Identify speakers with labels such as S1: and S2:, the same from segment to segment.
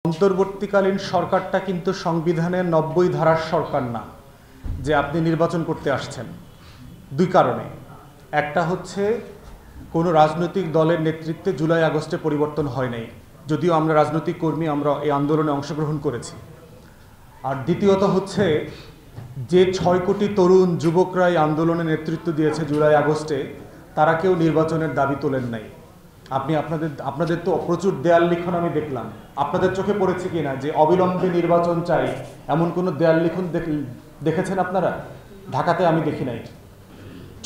S1: অন্তর্বর্তীকালীন সরকারটা কিন্তু সংবিধানের ৯০ ধারার সরকার না যে আপনি নির্বাচন করতে আসছেন। দুই কারণে, একটা হচ্ছে কোনো রাজনৈতিক দলের নেতৃত্বে জুলাই আগস্টে পরিবর্তন হয় নাই, যদিও আমরা রাজনৈতিক কর্মী, আমরা এই আন্দোলনে অংশগ্রহণ করেছি। আর দ্বিতীয়ত হচ্ছে যে ৬ কোটি তরুণ যুবকরা এই আন্দোলনে নেতৃত্ব দিয়েছে জুলাই আগস্টে, তারা কেউ নির্বাচনের দাবি তোলেন নাই। আপনাদের তো প্রচুর দেয়াল লিখন আমি দেখলাম, আপনাদের চোখে পড়েছে কিনা যে অবিলম্বে নির্বাচন চাই এমন কোনো দেয়াল লিখন দেখেছেন আপনারা? ঢাকাতে আমি দেখি নাই।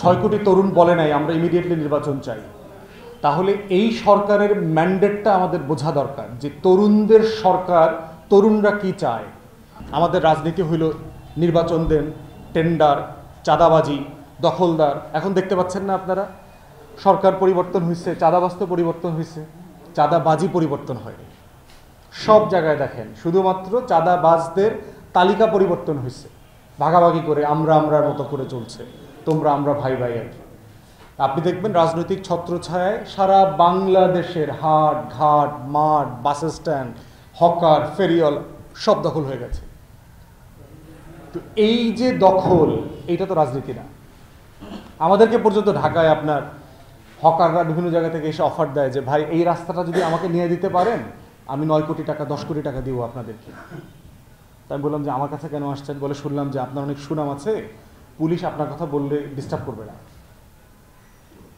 S1: ৬ কোটি তরুণ বলে নাই আমরা ইমিডিয়েটলি নির্বাচন চাই। তাহলে এই সরকারের ম্যান্ডেটটা আমাদের বোঝা দরকার যে তরুণদের সরকার, তরুণরা কি চায়। আমাদের রাজনীতি হইল নির্বাচন দেন, টেন্ডার, চাঁদাবাজি, দখলদার। এখন দেখতে পাচ্ছেন না আপনারা, সরকার পরিবর্তন হয়েছে, চাঁদাবাজ তো পরিবর্তন হয়েছে, চাঁদাবাজি পরিবর্তন হয়নি। সব জায়গায় দেখেন শুধুমাত্র চাঁদাবাজদের তালিকা পরিবর্তন হয়েছে, ভাগাভাগি করে আমরার মতো করে চলছে, তোমরা আমরা ভাই ভাই আর কি। আপনি দেখবেন রাজনৈতিক ছত্রছায়ায় সারা বাংলাদেশের হাট ঘাট, মাঠ, বাস স্ট্যান্ড, হকার, ফেরিওয়ালা সব দখল হয়ে গেছে। তো এই যে দখল, এইটা তো রাজনীতি না। আমাদেরকে পর্যন্ত ঢাকায় আপনার হকাররা বিভিন্ন জায়গা থেকে এসে অফার দেয় যে ভাই এই রাস্তাটা যদি আমাকে নিয়ে দিতে পারেন আমি ৯ কোটি টাকা ১০ কোটি টাকা দিব আপনাদেরকে। তাই বললাম যে আমার কাছে কেন আসছেন? বলে শুনলাম যে আপনার অনেক সুনাম আছে, পুলিশ আপনার কথা বললে ডিস্টার্ব করবে না।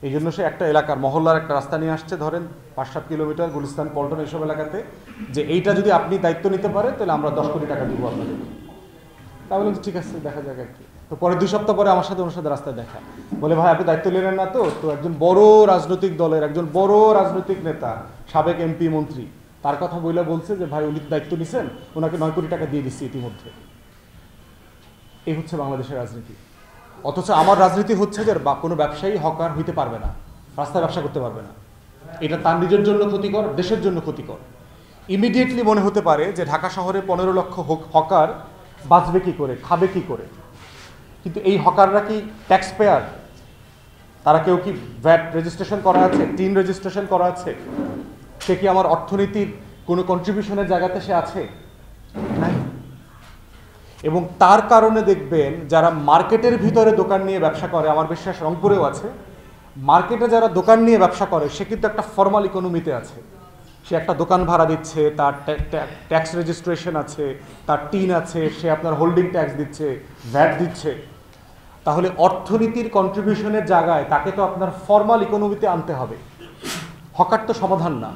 S1: এই জন্য সে একটা এলাকার মহল্লার একটা রাস্তা নিয়ে আসছে, ধরেন ৫-৭ কিলোমিটার, গুলিস্তান, পল্টন, এইসব এলাকাতে, যে এইটা যদি আপনি দায়িত্ব নিতে পারেন তাহলে আমরা ১০ কোটি টাকা দিব আপনাদেরকে। তা বললাম ঠিক আছে, দেখা যাক আর কি। তো পরে ২ সপ্তাহ পরে আমার সাথে ওনার সাথে রাস্তায় দেখা, বলে ভাই আপনি দায়িত্ব নিলেন না তো? তো একজন বড় রাজনৈতিক দলের একজন বড় রাজনৈতিক নেতা, সাবেক এমপি মন্ত্রী, তার কথা বলছে যে ভাই উনি দায়িত্ব নিছেন, ওনাকে ৯ কোটি টাকা দিয়ে দিচ্ছি ইতিমধ্যে। এই হচ্ছে বাংলাদেশের রাজনীতি। অথচ আমার রাজনীতি হচ্ছে যে কোনো ব্যবসায়ী হকার হইতে পারবে না, রাস্তায় ব্যবসা করতে পারবে না। এটা তার নিজের জন্য ক্ষতিকর, দেশের জন্য ক্ষতিকর। ইমিডিয়েটলি মনে হতে পারে যে ঢাকা শহরে ১৫ লক্ষ হকার বাঁচবে কি করে, খাবে কি করে। কিন্তু এই হকাররা কি ট্যাক্স পেয়ার? তারা কেউ কি ভ্যাট রেজিস্ট্রেশন করা আছে, টিন রেজিস্ট্রেশন করা আছে? সে কি আমার অর্থনীতির কোনো কন্ট্রিবিউশনের জায়গাতে সে আছে? নাই। এবং তার কারণে দেখবেন যারা মার্কেটের ভিতরে দোকান নিয়ে ব্যবসা করে, আমার বিশ্বাস রংপুরেও আছে, মার্কেটে যারা দোকান নিয়ে ব্যবসা করে সে কিন্তু একটা ফর্মাল ইকোনমিতে আছে। সে একটা দোকান ভাড়া দিচ্ছে, তার ট্যাক্স রেজিস্ট্রেশন আছে, তার টিন আছে, সে আপনার হোল্ডিং ট্যাক্স দিচ্ছে, ভ্যাট দিচ্ছে। তাহলে অর্থনীতির কন্ট্রিবিউশনের জায়গায় তাকে তো আপনার ফর্মাল ইকোনমিতে আনতে হবে। হকার তো সমাধান না।